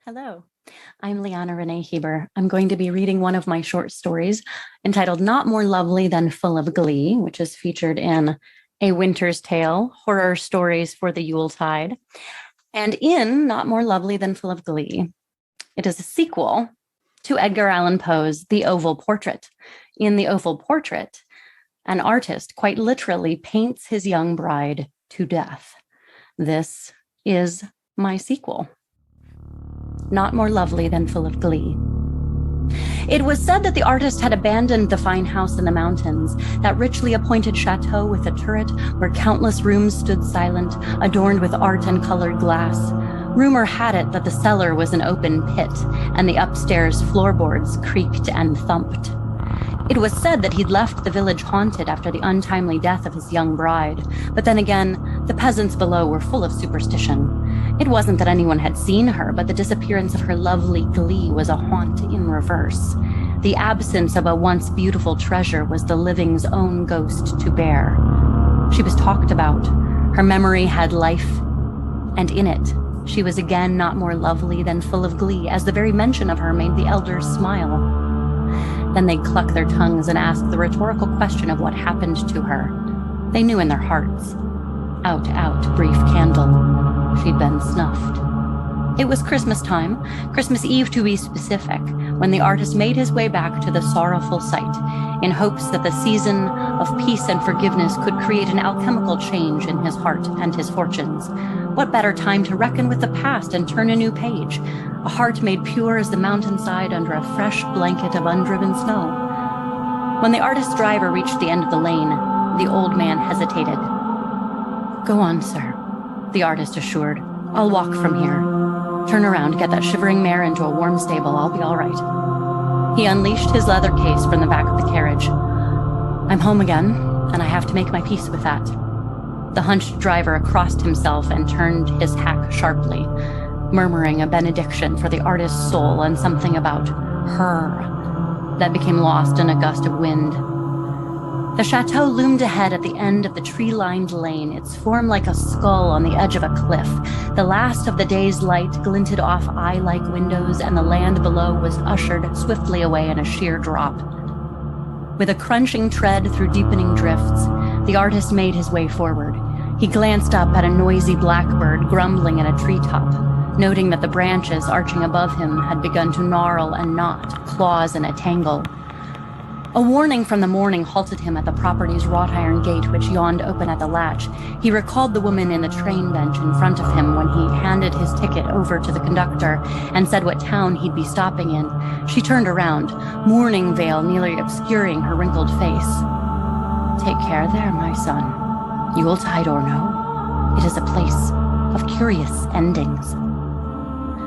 Hello, I'm Leanna Renee Hieber. I'm going to be reading one of my short stories entitled Not More Lovely Than Full of Glee, which is featured in A Winter's Tale, Horror Stories for the Yuletide. And in Not More Lovely Than Full of Glee, it is a sequel to Edgar Allan Poe's The Oval Portrait. In The Oval Portrait, an artist quite literally paints his young bride to death. This is my sequel. Not More Lovely Than Full of Glee. It was said that the artist had abandoned the fine house in the mountains, that richly appointed chateau with a turret where countless rooms stood silent, adorned with art and colored glass. Rumor had it that the cellar was an open pit, and the upstairs floorboards creaked and thumped. It was said that he'd left the village haunted after the untimely death of his young bride, but then again, the peasants below were full of superstition. It wasn't that anyone had seen her, but the disappearance of her lovely glee was a haunt in reverse. The absence of a once beautiful treasure was the living's own ghost to bear. She was talked about. Her memory had life, and in it, she was again not more lovely than full of glee, as the very mention of her made the elders smile. Then they'd cluck their tongues and ask the rhetorical question of what happened to her. They knew in their hearts. Out, out, brief candle. She'd been snuffed. It was Christmas time, Christmas Eve to be specific, when the artist made his way back to the sorrowful site in hopes that the season of peace and forgiveness could create an alchemical change in his heart and his fortunes. What better time to reckon with the past and turn a new page, a heart made pure as the mountainside under a fresh blanket of undriven snow. When the artist's driver reached the end of the lane, the old man hesitated. "Go on, sir," the artist assured. "I'll walk from here. Turn around, get that shivering mare into a warm stable. I'll be all right." He unleashed his leather case from the back of the carriage. "I'm home again, and I have to make my peace with that." The hunched driver crossed himself and turned his hack sharply, murmuring a benediction for the artist's soul and something about her that became lost in a gust of wind. The chateau loomed ahead at the end of the tree-lined lane, its form like a skull on the edge of a cliff. The last of the day's light glinted off eye-like windows, and the land below was ushered swiftly away in a sheer drop. With a crunching tread through deepening drifts, the artist made his way forward. He glanced up at a noisy blackbird grumbling in a treetop, noting that the branches arching above him had begun to gnarl and knot, claws in a tangle. A warning from the morning halted him at the property's wrought iron gate, which yawned open at the latch. He recalled the woman in the train bench in front of him when he handed his ticket over to the conductor and said what town he'd be stopping in. She turned around, mourning veil nearly obscuring her wrinkled face. "Take care there, my son. Yuletide or no, it is a place of curious endings."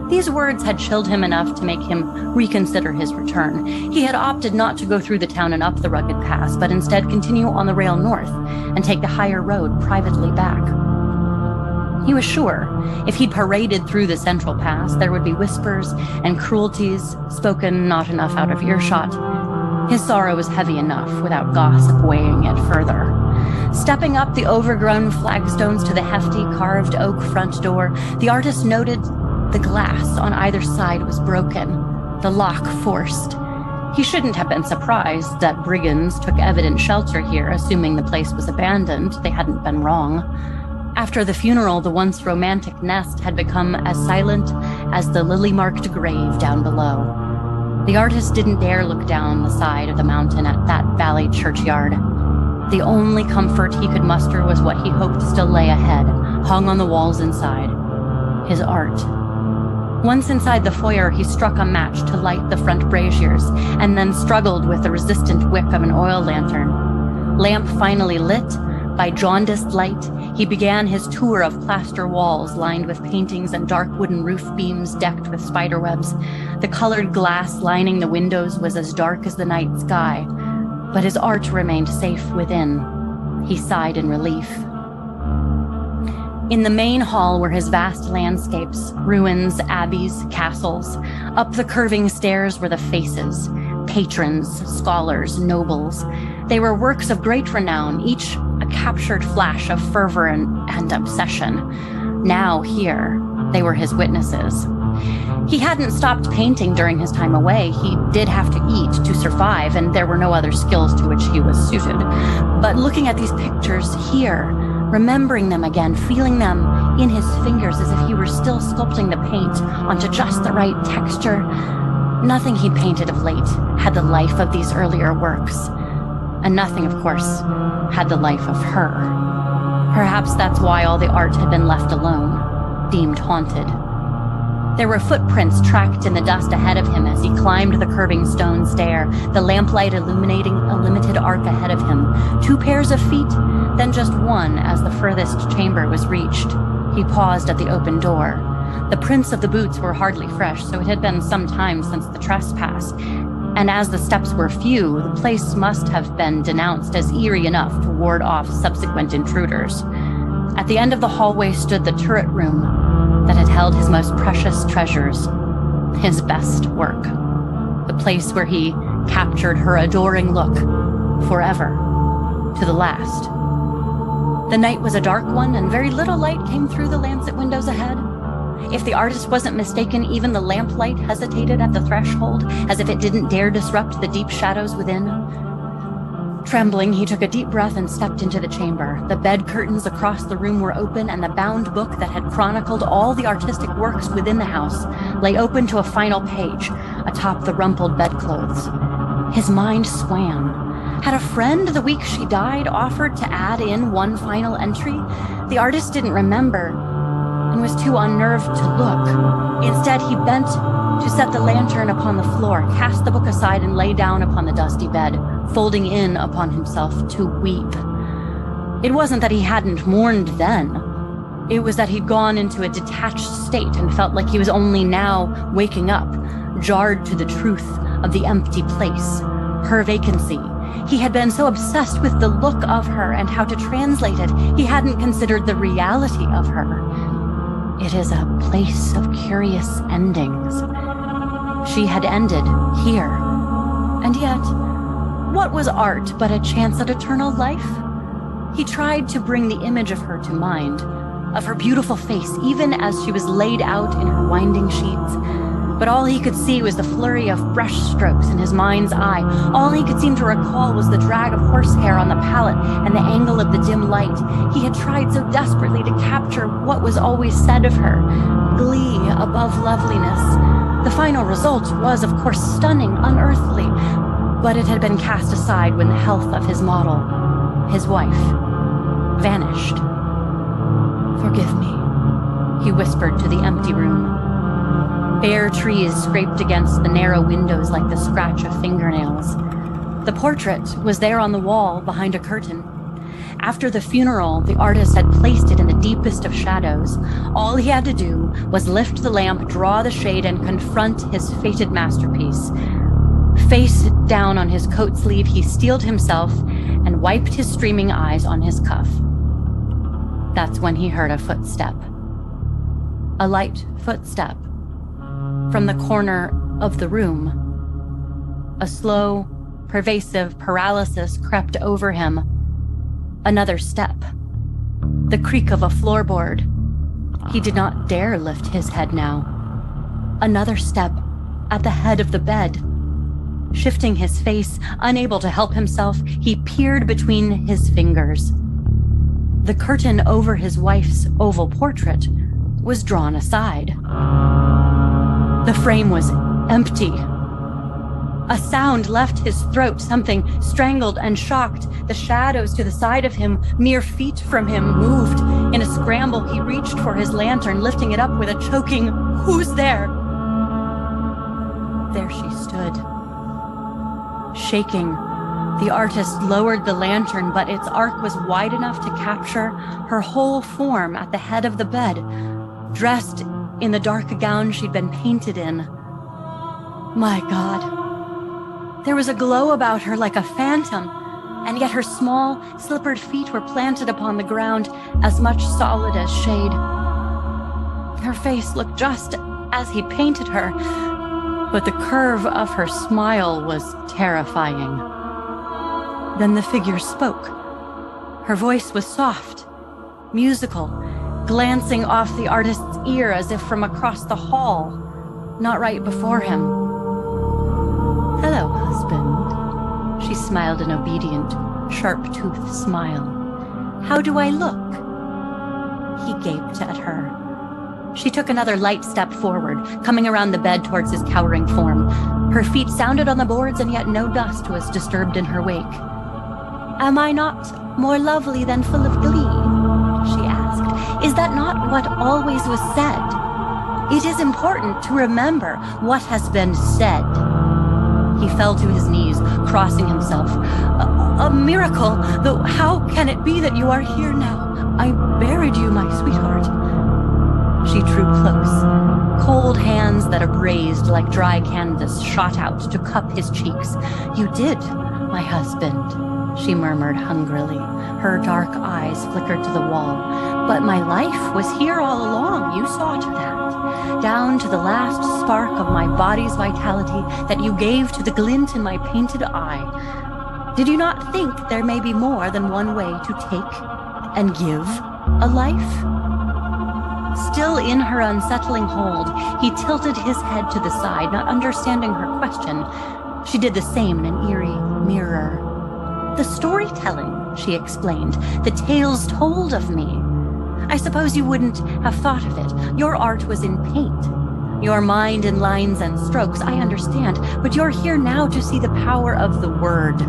These words had chilled him enough to make him reconsider his return. He had opted not to go through the town and up the rugged pass, but instead continue on the rail north and take the higher road privately back. He was sure if he'd paraded through the central pass, there would be whispers and cruelties spoken not enough out of earshot. His sorrow was heavy enough without gossip weighing it further. Stepping up the overgrown flagstones to the hefty carved oak front door, the artist noted the glass on either side was broken, the lock forced. He shouldn't have been surprised that brigands took evident shelter here, assuming the place was abandoned. They hadn't been wrong. After the funeral, the once romantic nest had become as silent as the lily-marked grave down below. The artist didn't dare look down the side of the mountain at that valley churchyard. The only comfort he could muster was what he hoped still lay ahead, hung on the walls inside: his art. Once inside the foyer, he struck a match to light the front braziers and then struggled with the resistant wick of an oil lantern. Lamp finally lit, by jaundiced light, he began his tour of plaster walls lined with paintings and dark wooden roof beams decked with spiderwebs. The colored glass lining the windows was as dark as the night sky, but his art remained safe within. He sighed in relief. In the main hall were his vast landscapes, ruins, abbeys, castles. Up the curving stairs were the faces, patrons, scholars, nobles. They were works of great renown, each a captured flash of fervor and obsession. Now here, they were his witnesses, He hadn't stopped painting during his time away. He did have to eat to survive, and there were no other skills to which he was suited. But looking at these pictures here, remembering them again, feeling them in his fingers as if he were still sculpting the paint onto just the right texture, nothing he'd painted of late had the life of these earlier works. And nothing, of course, had the life of her. Perhaps that's why all the art had been left alone, deemed haunted. There were footprints tracked in the dust ahead of him as he climbed the curving stone stair, the lamplight illuminating a limited arc ahead of him. 2 pairs of feet, then just one as the furthest chamber was reached. He paused at the open door. The prints of the boots were hardly fresh, so it had been some time since the trespass. And as the steps were few, the place must have been denounced as eerie enough to ward off subsequent intruders. At the end of the hallway stood the turret room that had held his most precious treasures, his best work. The place where he captured her adoring look forever, to the last. The night was a dark one, and very little light came through the lancet windows ahead. If the artist wasn't mistaken, even the lamplight hesitated at the threshold, as if it didn't dare disrupt the deep shadows within. Trembling, he took a deep breath and stepped into the chamber. The bed curtains across the room were open, and the bound book that had chronicled all the artistic works within the house lay open to a final page atop the rumpled bedclothes. His mind swam. Had a friend the week she died offered to add in one final entry? The artist didn't remember and was too unnerved to look. Instead, he bent to set the lantern upon the floor, cast the book aside, and lay down upon the dusty bed, folding in upon himself to weep. It wasn't that he hadn't mourned then. It was that he'd gone into a detached state and felt like he was only now waking up, jarred to the truth of the empty place, her vacancy. He had been so obsessed with the look of her and how to translate it, he hadn't considered the reality of her. It is a place of curious endings. She had ended here. And yet, what was art but a chance at eternal life? He tried to bring the image of her to mind, of her beautiful face, even as she was laid out in her winding sheets. But all he could see was the flurry of brush strokes in his mind's eye. All he could seem to recall was the drag of horsehair on the palette and the angle of the dim light. He had tried so desperately to capture what was always said of her, glee above loveliness. The final result was, of course, stunning, unearthly, but it had been cast aside when the health of his model, his wife, vanished. "Forgive me," he whispered to the empty room. Bare trees scraped against the narrow windows like the scratch of fingernails. The portrait was there on the wall behind a curtain. After the funeral, the artist had placed it in the deepest of shadows. All he had to do was lift the lamp, draw the shade, and confront his fated masterpiece. Face down on his coat sleeve, he steeled himself and wiped his streaming eyes on his cuff. That's when he heard a footstep. A light footstep. From the corner of the room. A slow, pervasive paralysis crept over him. Another step. The creak of a floorboard. He did not dare lift his head now. Another step at the head of the bed. Shifting his face, unable to help himself, he peered between his fingers. The curtain over his wife's oval portrait was drawn aside. The frame was empty. A sound left his throat, something strangled and shocked. The shadows to the side of him, mere feet from him, moved. In a scramble, he reached for his lantern, lifting it up with a choking, "Who's there?" There she stood. Shaking, the artist lowered the lantern, but its arc was wide enough to capture her whole form at the head of the bed, dressed in the dark gown she'd been painted in. My God. There was a glow about her like a phantom, and yet her small, slippered feet were planted upon the ground, as much solid as shade. Her face looked just as he painted her, but the curve of her smile was terrifying. Then the figure spoke. Her voice was soft, musical, glancing off the artist's ear as if from across the hall. not right before him. "Hello, husband." She smiled an obedient, sharp-toothed smile. "How do I look?" He gaped at her. She took another light step forward, coming around the bed towards his cowering form. Her feet sounded on the boards, and yet no dust was disturbed in her wake. "Am I not more lovely than full of glee?" she asked. "Is that not what always was said? It is important to remember what has been said." He fell to his knees, crossing himself. A miracle, though how can it be that you are here now? I buried you, my sweetheart." She drew close. Cold hands that abrased like dry canvas shot out to cup his cheeks. "You did, my husband," she murmured hungrily. Her dark eyes flickered to the wall. "But my life was here all along. You saw to that. Down to the last spark of my body's vitality that you gave to the glint in my painted eye. Did you not think there may be more than one way to take and give a life?" Still in her unsettling hold, he tilted his head to the side, not understanding her question. She did the same in an eerie mirror. "The storytelling," she explained, "the tales told of me. I suppose you wouldn't have thought of it. Your art was in paint. Your mind in lines and strokes, I understand, but you're here now to see the power of the word.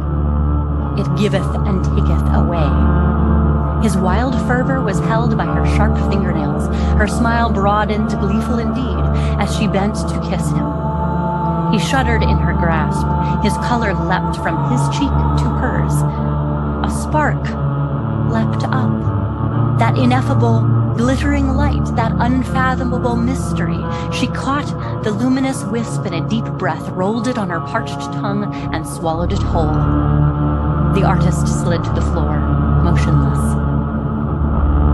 It giveth and taketh away." His wild fervor was held by her sharp fingernails. Her smile broadened, gleeful indeed, as she bent to kiss him. He shuddered in her grasp. His color leapt from his cheek to hers. A spark leapt up. That ineffable, glittering light, that unfathomable mystery. She caught the luminous wisp in a deep breath, rolled it on her parched tongue, and swallowed it whole. The artist slid to the floor, motionless.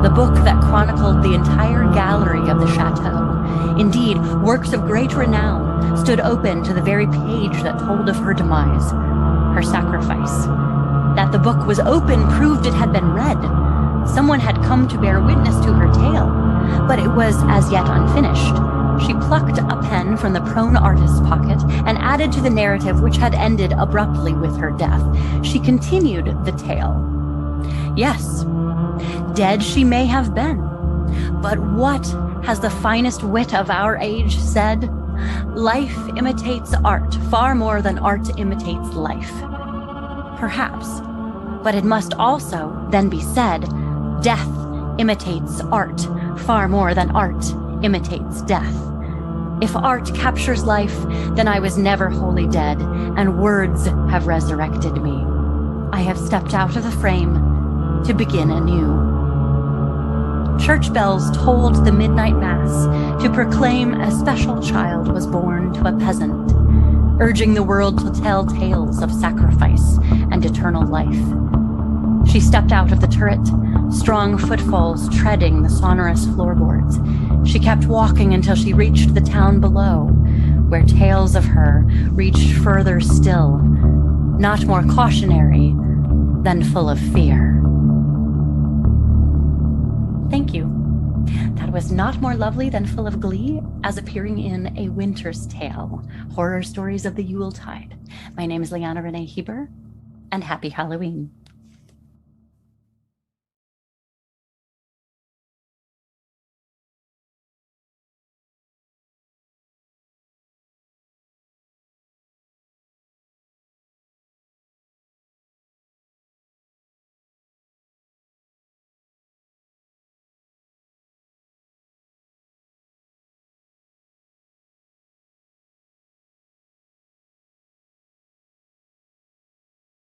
The book that chronicled the entire gallery of the chateau, indeed, works of great renown, stood open to the very page that told of her demise, her sacrifice. That the book was open proved it had been read. Someone had come to bear witness to her tale, but it was as yet unfinished. She plucked a pen from the prone artist's pocket and added to the narrative which had ended abruptly with her death. She continued the tale. Yes, dead she may have been, but what has the finest wit of our age said? Life imitates art far more than art imitates life. Perhaps, but it must also then be said, death imitates art far more than art imitates death. If art captures life, then I was never wholly dead, and words have resurrected me. I have stepped out of the frame to begin anew. Church bells tolled the midnight mass to proclaim a special child was born to a peasant, urging the world to tell tales of sacrifice and eternal life. She stepped out of the turret, strong footfalls treading the sonorous floorboards. She kept walking until she reached the town below, where tales of her reached further still, not more cautionary than full of fear. Thank you. That was Not More Lovely Than Full of Glee, as appearing in A Winter's Tale, Horror Stories of the Yuletide. My name is Leanna Renee Hieber, and happy Halloween.